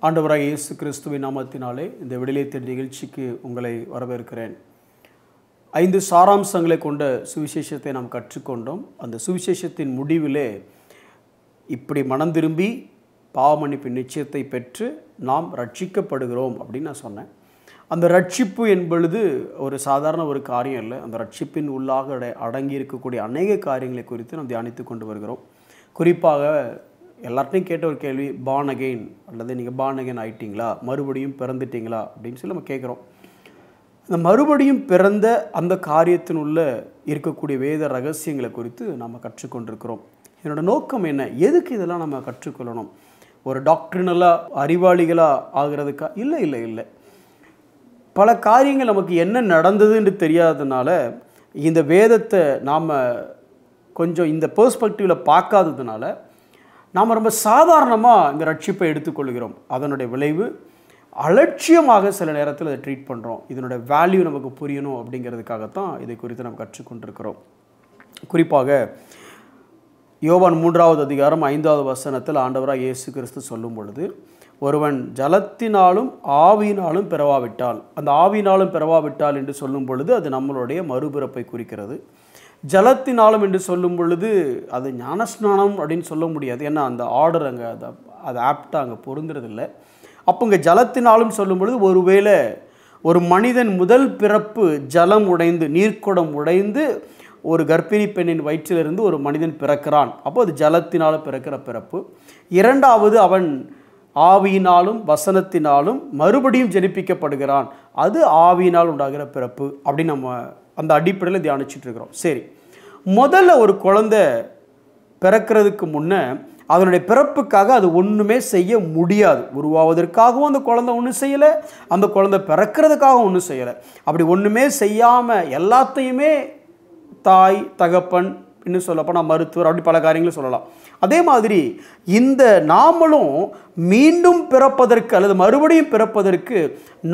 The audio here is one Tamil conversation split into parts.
ஆண்டவராகிய இயேசு கிறிஸ்துவின் நாமத்தினாலே இந்த விடுதலை தேடல் நிகழ்ச்சிக்கு உங்களை வரவேற்கிறேன். 5 சாராம்சங்களை கொண்ட சுவிசேஷத்தை நாம் கற்றுக்கொண்டோம். அந்த சுவிசேஷத்தின் முடிவிலே இப்படி மனம் திரும்பி பாவமன்னிப்பின் நிச்சயத்தை பெற்று நாம் ரட்சிக்கப்படுகிறோம் அப்படின்னு நான் சொன்னேன். அந்த ரட்சிப்பு என்பது ஒரு சாதாரண ஒரு காரியம் இல்லை. அந்த ரட்சிப்பின் உள்ளாக அடங்கி இருக்கக்கூடிய அநேக காரியங்களை குறித்து நாம் தியானித்து கொண்டு வருகிறோம். குறிப்பாக எல்லார்ட்டையும் கேட்ட ஒரு கேள்வி, பார்ன் அகெயின் அல்லது நீங்கள் பார்ன் அகெயின் ஆகிட்டீங்களா, மறுபடியும் பிறந்துட்டீங்களா அப்படின்னு சொல்லி நம்ம கேட்குறோம். இந்த மறுபடியும் பிறந்த அந்த காரியத்தின் உள்ள இருக்கக்கூடிய வேத ரகசியங்களை குறித்து நம்ம கற்றுக்கொண்டிருக்கிறோம். என்னோடய நோக்கம் என்ன, எதுக்கு இதெல்லாம் நம்ம கற்றுக்கொள்ளணும்? ஒரு டாக்டரினலாக அறிவாளிகளாக ஆகிறதுக்கா? இல்லை இல்லை இல்லை. பல காரியங்கள் நமக்கு என்ன நடந்ததுன்னு தெரியாததுனால இந்த வேதத்தை நாம் கொஞ்சம் இந்த பெர்ஸ்பெக்டிவில் பார்க்காததுனால நாம் ரொம்ப சாதாரணமாக இந்த ரட்சிப்பை எடுத்துக்கொள்கிறோம். அதனுடைய விளைவு அலட்சியமாக சில நேரத்தில் அதை ட்ரீட் பண்ணுறோம். இதனுடைய வேல்யூ நமக்கு புரியணும் அப்படிங்கிறதுக்காகத்தான் இதை குறித்து நாம் கற்றுக்கொண்டிருக்கிறோம். குறிப்பாக யோவான் 3வது அதிகாரம் 5வது வசனத்தில் ஆண்டவராக இயேசு கிறிஸ்து சொல்லும் பொழுது, ஒருவன் ஜலத்தினாலும் ஆவியினாலும் பிறவாவிட்டால், அந்த ஆவியினாலும் பிறவாவிட்டால் என்று சொல்லும் பொழுது அது நம்மளுடைய மறுபிறப்பை குறிக்கிறது. ஜலத்தினாலும் என்று சொல்லும் பொழுது அது ஞானஸ்நானம் அப்படின்னு சொல்ல முடியாது. ஏன்னா அந்த ஆர்டர் அங்கே அது ஆப்டாக அங்கே பொருந்துறதில்லை. அப்போ இங்கே ஜலத்தினாலும் சொல்லும் பொழுது ஒருவேளை ஒரு மனிதன் முதல் பிறப்பு ஜலம் உடைந்து நீர்க்குடம் உடைந்து ஒரு கர்ப்பிணி பெண்ணின் வயிற்றிலிருந்து ஒரு மனிதன் பிறக்கிறான். அப்போ அது ஜலத்தினாலும் பிறக்கிற பிறப்பு. இரண்டாவது அவன் ஆவியினாலும் வசனத்தினாலும் மறுபடியும் ஜெனிப்பிக்கப்படுகிறான். அது ஆவியினால் உண்டாகிற பிறப்பு அப்படின்னு நம்ம அந்த அடிப்படையில் தியானிச்சுட்டு இருக்கிறோம். சரி, முதல்ல ஒரு குழந்தை பிறக்கிறதுக்கு முன்னே அதனுடைய பிறப்புக்காக அது ஒன்றுமே செய்ய முடியாது. உருவாவதற்காகவும் அந்த குழந்தை ஒன்றும் செய்யலை, அந்த குழந்தை பிறக்கிறதுக்காகவும் ஒன்றும் செய்யலை. அப்படி ஒன்றுமே செய்யாமல் எல்லாத்தையுமே தாய் தகப்பன் இன்னும் சொல்லப்போனால் மருத்துவர் அப்படி பல காரியங்களும் சொல்லலாம். அதே மாதிரி இந்த நாமளும் மீண்டும் பிறப்பதற்கு அல்லது மறுபடியும் பிறப்பதற்கு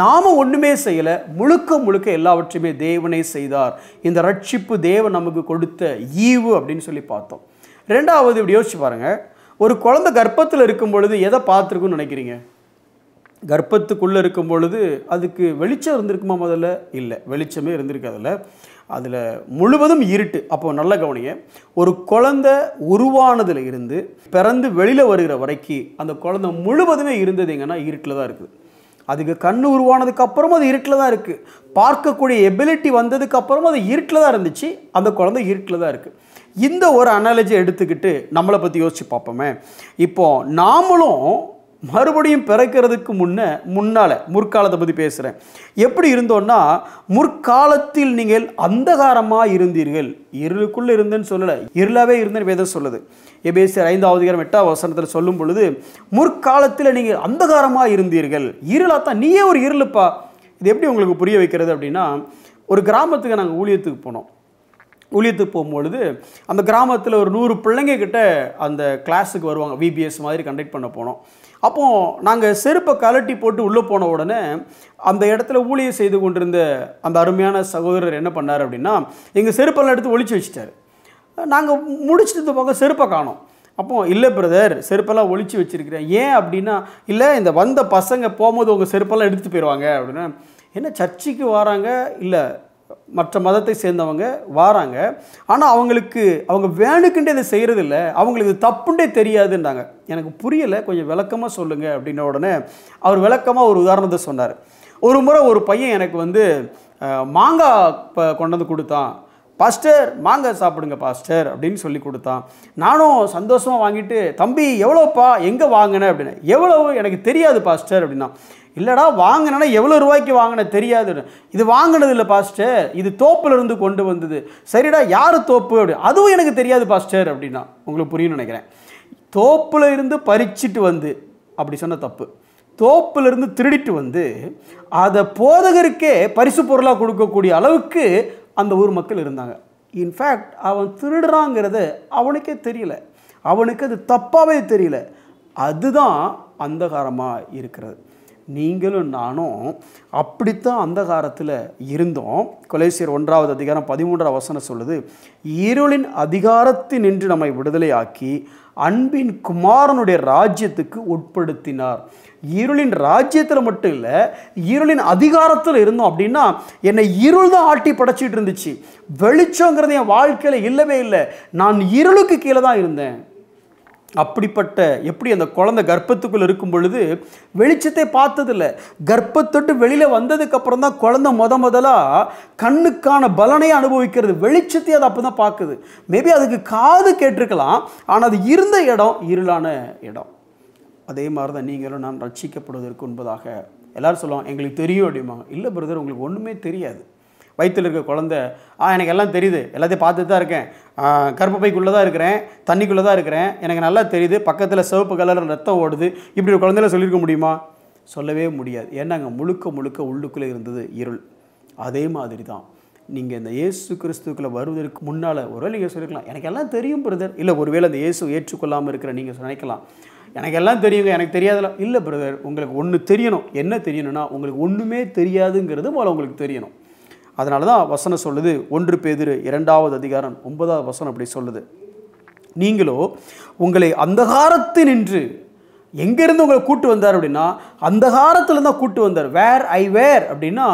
நாம் ஒன்றுமே செய்யலை, முழுக்க முழுக்க எல்லாவற்றையுமே தேவனே செய்தார். இந்த ரட்சிப்பு தேவன் நமக்கு கொடுத்த ஈவு அப்படின்னு சொல்லி பார்த்தோம். ரெண்டாவது, இப்படி யோசிச்சு பாருங்கள், ஒரு குழந்தை கர்ப்பத்தில் இருக்கும் பொழுது எதை பார்த்துருக்குன்னு நினைக்கிறீங்க? கர்ப்பத்துக்குள்ளே இருக்கும் பொழுது அதுக்கு வெளிச்சம் இருந்திருக்குமா? முதல்ல இல்லை, வெளிச்சமே இருந்திருக்காதுல்ல. அதில் முழுவதும் இருட்டு. அப்போது நல்ல கவனிங்க, ஒரு குழந்தை உருவானதில் இருந்து பிறந்து வெளியில் வருகிற வரைக்கும் அந்த குழந்தை முழுவதுமே இருந்தது எங்கன்னா இருட்டில் தான் இருக்குது. அதுக்கு கண் உருவானதுக்கு அப்புறமும் அது இருட்டில் தான் இருக்குது. பார்க்கக்கூடிய எபிலிட்டி வந்ததுக்கு அப்புறமும் அது இருட்டில் தான் இருந்துச்சு. அந்த குழந்தை இருட்டில் தான் இருக்குது. இந்த ஒரு அனாலஜி எடுத்துக்கிட்டு நம்மளை பற்றி யோசிச்சு பார்ப்போமே. இப்போது நாமளும் மறுபடியும் பிறக்கிறதுக்கு முன்னால் முற்காலத்தை பற்றி பேசுகிறேன். எப்படி இருந்தோன்னா, முற்காலத்தில் நீங்கள் அந்தகாரமாக இருந்தீர்கள். இருளுக்குள்ளே இருந்தேன்னு சொல்லலை, இருளாகவே இருந்தேன்னு வேதம் சொல்லுது. எபேசியர் 5வது அதிகாரம் 8வது வசனத்தில் சொல்லும் பொழுது, முற்காலத்தில் நீங்கள் அந்தகாரமாக இருந்தீர்கள். இருளாத்தான், நீயே ஒரு இருளுப்பா. இது எப்படி உங்களுக்கு புரிய வைக்கிறது அப்படின்னா, ஒரு கிராமத்துக்கு நாங்கள் ஊழியத்துக்கு போனோம். ஊழியத்துக்கு போகும்பொழுது அந்த கிராமத்தில் ஒரு 100 பிள்ளைங்க கிட்ட அந்த கிளாஸுக்கு வருவாங்க. விபிஎஸ் மாதிரி கண்டக்ட் பண்ண போனோம். அப்போது நாங்கள் செருப்பை கலட்டி போட்டு உள்ளே போன உடனே அந்த இடத்துல ஊழியம் செய்து கொண்டிருந்த அந்த அருமையான சகோதரர் என்ன பண்ணார் அப்படின்னா, எங்கள் செருப்பெல்லாம் எடுத்து ஒழிச்சு வச்சுட்டார். நாங்கள் முடிச்சுட்டு பார்க்க செருப்பை காணோம். அப்போது, இல்லை பிரதர், செருப்பெல்லாம் ஒழிச்சு வச்சுருக்கிறேன். ஏன் அப்படின்னா, இல்லை இந்த வந்த பசங்க போகும்போது உங்கள் செருப்பெல்லாம் எடுத்துகிட்டு போயிடுவாங்க அப்படின்னா. என்ன சர்ச்சுக்கு வராங்க, இல்லை மற்ற மதத்தை சேர்ந்தவங்க வராங்க, ஆனால் அவங்க வேணுக்குண்டே இதை செய்கிறதில்ல, அவங்களுக்கு தப்புண்டே தெரியாதுன்றாங்க. எனக்கு புரியலை, கொஞ்சம் விளக்கமாக சொல்லுங்கள் அப்படின்ன உடனே அவர் விளக்கமாக ஒரு உதாரணத்தை சொன்னார். ஒரு முறை ஒரு பையன் எனக்கு மாங்காய் கொண்டு வந்து கொடுத்தான். பாஸ்டர், மாங்காய் சாப்பிடுங்க பாஸ்டர் அப்படின்னு சொல்லி கொடுத்தான். நானும் சந்தோஷமாக வாங்கிட்டு, தம்பி எவ்வளோப்பா, எங்கே வாங்கினேன் அப்படின்னு. எவ்வளவு, எனக்கு தெரியாது பாஸ்டர் அப்படின்னா. இல்லைடா, வாங்கினா எவ்வளோ ரூபாய்க்கு வாங்கினேன் தெரியாது. இது வாங்கினது இல்லை பாஸ்டர், இது தோப்புலேருந்து கொண்டு வந்தது. சரிடா, யார் தோப்பு அப்படி? அதுவும் எனக்கு தெரியாது பாஸ்டர் அப்படின்னா. உங்களுக்கு புரியும்னு நினைக்கிறேன். தோப்பில் இருந்து பறிச்சுட்டு வந்து அப்படி சொன்ன தப்பு. தோப்பிலிருந்து திருடிட்டு வந்து அதை போதகருக்கே பரிசு பொருளாக கொடுக்கக்கூடிய அளவுக்கு அந்த ஊர் மக்கள் இருந்தாங்க. இன்ஃபேக்ட் அவன் திருடுறாங்கிறத அவனுக்கே தெரியல, அவனுக்கு அது தப்பாகவே தெரியல. அதுதான் அந்தகாரமாக இருக்கிறது. நீங்களும் நானும் அப்படித்தான் அந்தகாரத்தில் இருந்தோம். கொலேசியர் 1வது அதிகாரம் 13வது வசனம் சொல்லுது, இருளின் அதிகாரத்தினின்று நம்மை விடுதலை ஆக்கி அன்பின் குமாரனுடைய ராஜ்யத்துக்கு உட்படுத்தினார். இருளின் ராஜ்யத்தில் மட்டும் இல்லை, இருளின் அதிகாரத்தில் இருந்தோம் அப்படின்னா என்னை இருள் தான் ஆட்டி படைச்சிட்டு இருந்துச்சு. வெளிச்சங்கிறது என் வாழ்க்கையில் இல்லவே இல்லை. நான் இருளுக்கு கீழே தான் இருந்தேன். அப்படிப்பட்ட எப்படி அந்த குழந்தை கர்ப்பத்துக்குள்ளே இருக்கும் பொழுது வெளிச்சத்தை பார்த்ததில்லை. கர்ப்பத்தொட்டு வெளியில் வந்ததுக்கு அப்புறம் தான் குழந்தை முதலாக கண்ணுக்கான பலனையை அனுபவிக்கிறது. வெளிச்சத்தை அது அப்போ தான் பார்க்குது. மேபி அதுக்கு காது கேட்டிருக்கலாம், ஆனால் அது இருந்த இடம் இருளான இடம். அதே மாதிரி தான் நீங்களும் நான் ரட்சிக்கப்படுவதற்கு முன்பதாக எல்லோரும் சொல்லுவாங்க எங்களுக்கு தெரியும் அப்படிம்பாங்க. இல்லை பிரதர், உங்களுக்கு ஒன்றுமே தெரியாது. வயிற்றில் இருக்க குழந்தை எனக்கு எல்லாம் தெரியுது, எல்லாத்தையும் பார்த்துட்டு தான் இருக்கேன், கர்ப்பப்பைக்குள்ளே தான் இருக்கிறேன், தண்ணிக்குள்ளே தான் இருக்கிறேன், எனக்கு நல்லா தெரியுது, பக்கத்தில் சிவப்பு கலரில் ரத்தம் ஓடுது, இப்படி ஒரு குழந்தையில சொல்லியிருக்க முடியுமா? சொல்லவே முடியாது. ஏன்னா அங்கே முழுக்க முழுக்க உள்ளுக்குள்ளே இருந்தது இருள். அதே மாதிரி தான் நீங்கள் இந்த இயேசு கிறிஸ்துக்குள்ளே வருவதற்கு முன்னால் ஒருவேளை நீங்கள் சொல்லிக்கலாம் எனக்கு எல்லாம் தெரியும் பிரதர். இல்லை, ஒருவேளை அந்த இயேசு ஏற்றுக்கொள்ளாமல் இருக்கிற நீங்கள் நினைக்கலாம் எனக்கு எல்லாம் தெரியுங்க, எனக்கு தெரியாதெல்லாம். இல்லை பிரதர், உங்களுக்கு ஒன்று தெரியணும். என்ன தெரியணும்னா உங்களுக்கு ஒன்றுமே தெரியாதுங்கிறது முதல்ல உங்களுக்கு தெரியணும். அதனால தான் வசனம் சொல்லுது, 1 பேதுரு 2வது அதிகாரம் 9வது வசனம் அப்படி சொல்லுது, நீங்களோ உங்களை அந்தகாரத்தினின்று எங்கேருந்து உங்களை கூட்டு வந்தார் அப்படின்னா அந்தகாரத்தில் தான் கூட்டு வந்தார். வேர் ஐ வேர் அப்படின்னா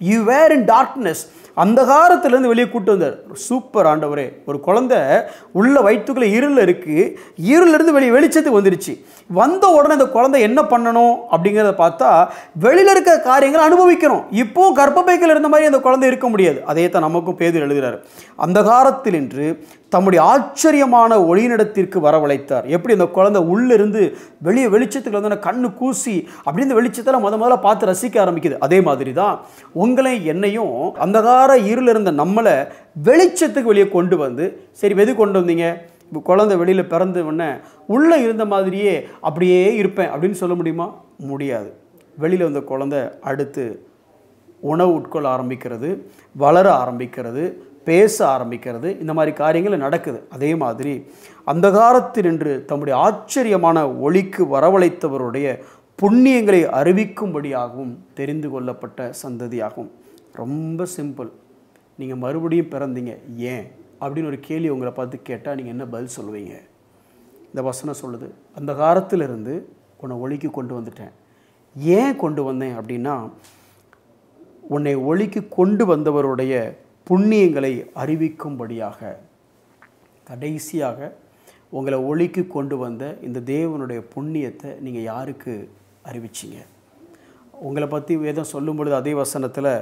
யூ வேர் இன் டார்க்னஸ். அந்தகாரத்திலேருந்து வெளியே கூட்டு வந்தார். சூப்பர் ஆண்டவரே. ஒரு குழந்தை உள்ள வயிற்றுக்குள்ளே இருளில் இருக்குது, இருளிலிருந்து வெளிச்சத்துக்கு வந்துடுச்சு. வந்த உடனே இந்த குழந்தை என்ன பண்ணணும் அப்படிங்கிறத பார்த்தா வெளியில் இருக்க காரியங்களை அனுபவிக்கணும். இப்போது கர்ப்பப்பைகள் இருந்த மாதிரி அந்த குழந்தை இருக்க முடியாது. அதே தான் நமக்கும் பேதுரு எழுதுகிறார். அந்தகாரத்தில் என்று தம்முடைய ஆச்சரியமான ஒளியினிடத்திற்கு வரவழைத்தார். எப்படி அந்த குழந்தை உள்ளிருந்து வெளியே வெளிச்சத்துக்கு வந்து கண்ணு கூசி அப்படி இந்த வெளிச்சத்தில் முதல்ல பார்த்து ரசிக்க ஆரம்பிக்குது. அதே மாதிரி தான் உங்களை என்னையும் அந்தகார இருள் இருந்த நம்மளை வெளிச்சத்துக்கு வெளியே கொண்டு வந்து, சரி எது கொண்டு வந்தீங்க? இப்போ குழந்தை வெளியில் பிறந்த உடனே உள்ளே இருந்த மாதிரியே அப்படியே இருப்பேன் அப்படின்னு சொல்ல முடியுமா? முடியாது. வெளியில் வந்த குழந்தை அடுத்து உணவு உட்கொள்ள ஆரம்பிக்கிறது, வளர ஆரம்பிக்கிறது, பேச ஆரம்பிக்கிறது, இந்த மாதிரி காரியங்கள் நடக்குது. அதே மாதிரி அந்தகாரத்தினின்று தம்முடைய ஆச்சரியமான ஒளிக்கு வரவழைத்தவருடைய புண்ணியங்களை அறிவிக்கும்படியாகவும் தெரிந்து கொள்ளப்பட்ட சந்ததியாகும். ரொம்ப சிம்பிள். நீங்கள் மறுபடியும் பிறந்தீங்க ஏன் அப்படின்னு ஒரு கேள்வி உங்களை பார்த்து கேட்டால் நீங்கள் என்ன பதில் சொல்லுவீங்க? இந்த வசனம் சொல்லுது, அந்த காலத்திலிருந்து உன்னை ஒளிக்கு கொண்டு வந்துட்டேன். ஏன் கொண்டு வந்தேன் அப்படின்னா உன்னை ஒளிக்கு கொண்டு வந்தவருடைய புண்ணியங்களை அறிவிக்கும்படியாக. கடைசியாக உங்களை ஒளிக்கு கொண்டு வந்த இந்த தேவனுடைய புண்ணியத்தை நீங்கள் யாருக்கு அறிவிச்சிங்க? உங்களை பற்றி வேதம் சொல்லும் பொழுது அதே வசனத்தில்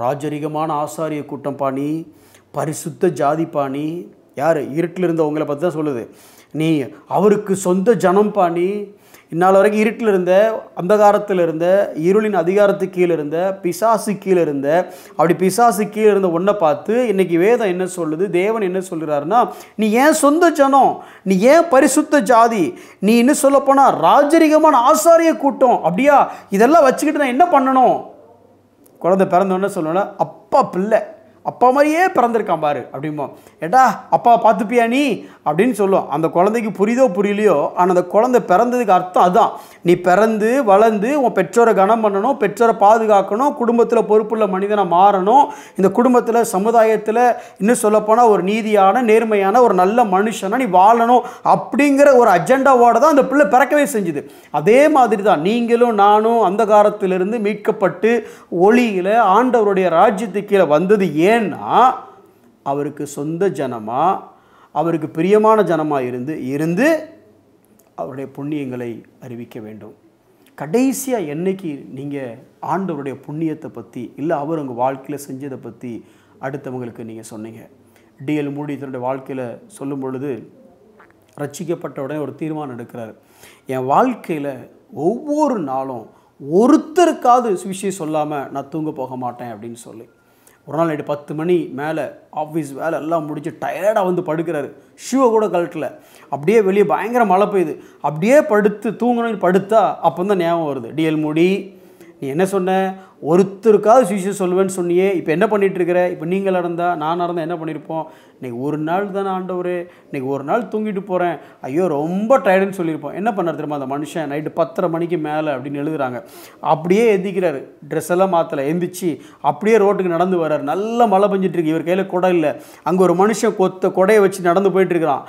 ராஜரிகமான ஆசாரிய கூட்டம் பாணி, பரிசுத்த ஜாதி பாணி. யார்? இருட்டில் இருந்த உங்களை பற்றி தான் சொல்லுது. நீ அவருக்கு சொந்த ஜனம் பாணி. இந்நாள் வரைக்கும் இருட்டில் இருந்த, அந்தகாரத்தில் இருந்த, இருளின் அதிகாரத்துக்கு கீழே இருந்த, பிசாசு கீழே இருந்த, அப்படி பிசாசு கீழே இருந்த ஒன்றை பார்த்து இன்றைக்கி வேதம் என்ன சொல்லுது, தேவன் என்ன சொல்கிறாருன்னா, நீ ஏன் சொந்த ஜனம், நீ ஏன் பரிசுத்த ஜாதி, நீ இன்னும் சொல்லப்போனால் ராஜரிகமான ஆசாரிய கூட்டம். அப்படியா? இதெல்லாம் வச்சுக்கிட்டு நான் என்ன பண்ணணும்? குழந்தை பிறந்தோன்னே சொல்லணும்னா அப்பா பிள்ளை அப்பா மாதிரியே பிறந்திருக்கான் பாரு அப்படிம்போ. ஏட்டா அப்பா பார்த்துப்பியா நீ அப்படின்னு சொல்லுவோம். அந்த குழந்தைக்கு புரியுதோ புரியலையோ, ஆனால் அந்த குழந்தை பிறந்ததுக்கு அர்த்தம் அதுதான். நீ பிறந்து வளர்ந்து உன் பெற்றோரை கனம் பண்ணணும், பெற்றோரை பாதுகாக்கணும், குடும்பத்தில் பொறுப்புள்ள மனிதனை மாறணும், இந்த குடும்பத்தில் சமுதாயத்தில் இன்னும் சொல்லப்போனால் ஒரு நீதியான நேர்மையான ஒரு நல்ல மனுஷனாக நீ வாழணும் அப்படிங்கிற ஒரு அஜெண்டாவோடு தான் அந்த பிள்ளை பிறக்கவே செஞ்சுது. அதே மாதிரி தான் நீங்களும் நானும் அந்த காலத்திலிருந்து மீட்கப்பட்டு ஒளியில் ஆண்டவருடைய ராஜ்யத்துக்கு கீழே வந்தது. ஏன்னா அவருக்கு சொந்த ஜனமா, அவருக்கு பிரியமான ஜனமாக இருந்து அவருடைய புண்ணியங்களை அறிவிக்க வேண்டும். கடைசியாக என்னைக்கு நீங்கள் ஆண்டவருடைய புண்ணியத்தை பற்றி இல்லை அவர் உங்கள் வாழ்க்கையில் செஞ்சதை பற்றி அடுத்தவங்களுக்கு நீங்கள் சொன்னீங்க? டிஎல் மூடி தன்னுடைய வாழ்க்கையில் சொல்லும் பொழுது ரட்சிக்கப்பட்ட உடனே ஒரு தீர்மானம் எடுக்கிறார். என் வாழ்க்கையில் ஒவ்வொரு நாளும் ஒருத்தருக்காவது சுவிசேஷம் சொல்லாமல் நான் தூங்க போக மாட்டேன் அப்படின்னு சொல்லி ஒரு நாள் நைட்டு 10 மணி மேலே ஆஃபீஸ் வேலை எல்லாம் முடிச்சு டயர்டாக வந்து படுக்கிறாரு. ஷூவை கூட கழட்டல. அப்படியே வெளியே பயங்கர மழை பெய்யுது. அப்படியே படுத்து தூங்கணும்னு படுத்தா அப்போ தான் ஞாபகம் வருது, டிஎல் மூடி நீ என்ன சொன்ன, ஒருத்தருக்காவது சுவிசேஷம் சொல்லுவேன்னு சொன்னியே, இப்போ என்ன பண்ணிட்டு இருக்கிற? இப்போ நீங்கள் நடந்தால் நான் நடந்தால் என்ன பண்ணியிருப்போம்? இன்றைக்கி ஒரு நாள் தானே ஆண்டவரே, இன்றைக்கி ஒரு நாள் தூங்கிட்டு போகிறேன், ஐயோ ரொம்ப டயர்டுன்னு சொல்லியிருப்போம். என்ன பண்ணார் தெரியுமா அந்த மனுஷன்? நைட்டு 10:30 மணிக்கு மேலே அப்படின்னு எழுதுகிறாங்க. அப்படியே எந்திக்கிறாரு, ட்ரெஸ் எல்லாம் மாற்றலை, எந்திரிச்சு அப்படியே ரோட்டுக்கு நடந்து வர்றாரு. நல்ல மழை பெஞ்சிட்ருக்கு, இவர் கையில் குடை இல்லை. அங்கே ஒரு மனுஷன் கொடையை வச்சு நடந்து போயிட்டுருக்கிறான்.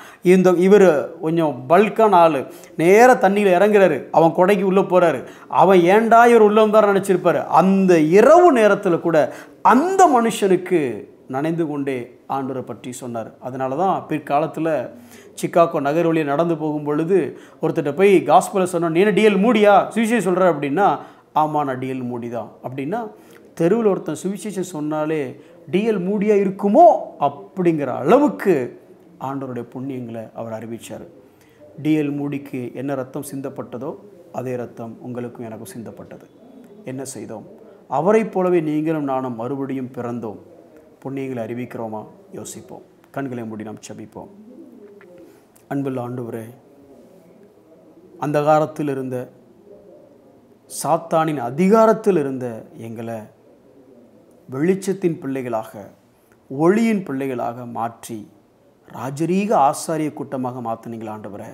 இவர் கொஞ்சம் பல்கான ஆள், நேராக தண்ணியில் இறங்குறாரு, அவன் கொடைக்கு உள்ளே போகிறாரு. அவன் ஏண்டா இவர் உள்ளே வந்தார் நினச்சிருப்பார். அந்த இரவு நேரத்தில் கூட அந்த மனுஷனுக்கு நனைந்து கொண்டே ஆண்டவரை பற்றி சொன்னார். அதனால தான் பிற்காலத்தில் சிக்காகோ நகர் வழியை நடந்து போகும் பொழுது ஒருத்தர்கிட்ட போய் காஸ்பலை சொன்னோம், நீ என்ன டிஎல் மூடியா சுவிசேஷம் சொல்கிற அப்படின்னா, ஆமாம் நான் டிஎல் மூடி தான் அப்படின்னா, தெருவில் ஒருத்தன் சுவிசேஷம் சொன்னாலே டிஎல் மூடியாக இருக்குமோ அப்படிங்கிற அளவுக்கு ஆண்டவருடைய புண்ணியங்களை அவர் அறிவித்தார். டிஎல் மூடிக்கு என்ன ரத்தம் சிந்தப்பட்டதோ அதே ரத்தம் உங்களுக்கும் எனக்கும் சிந்தப்பட்டது. என்ன செய்தோம்? அவரை போலவே நீங்களும் நானும் மறுபடியும் பிறந்தோம். புண்ணியங்களை அறிவிக்கிறோமா? யோசிப்போம். கண்களை மூடி நாம் ஜெபிப்போம். அன்புள்ள ஆண்டவரே, அந்த காலத்தில் இருந்த சாத்தானின் அதிகாரத்தில் இருந்த எங்களை வெளிச்சத்தின் பிள்ளைகளாக, ஒளியின் பிள்ளைகளாக மாற்றி ராஜரீக ஆசாரிய கூட்டமாக மாற்றினீங்கள் ஆண்டவரே.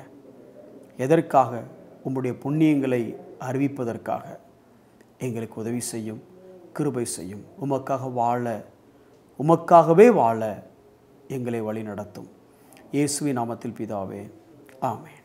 எதற்காக? உம்முடைய புண்ணியங்களை அறிவிப்பதற்காக. எங்களுக்கு உதவி செய்யும், கிருபை செய்யும். உமக்காகவே வாழ எங்களை வழி நடத்தும். இயேசுவின் நாமத்தில் பிதாவே, ஆமென்.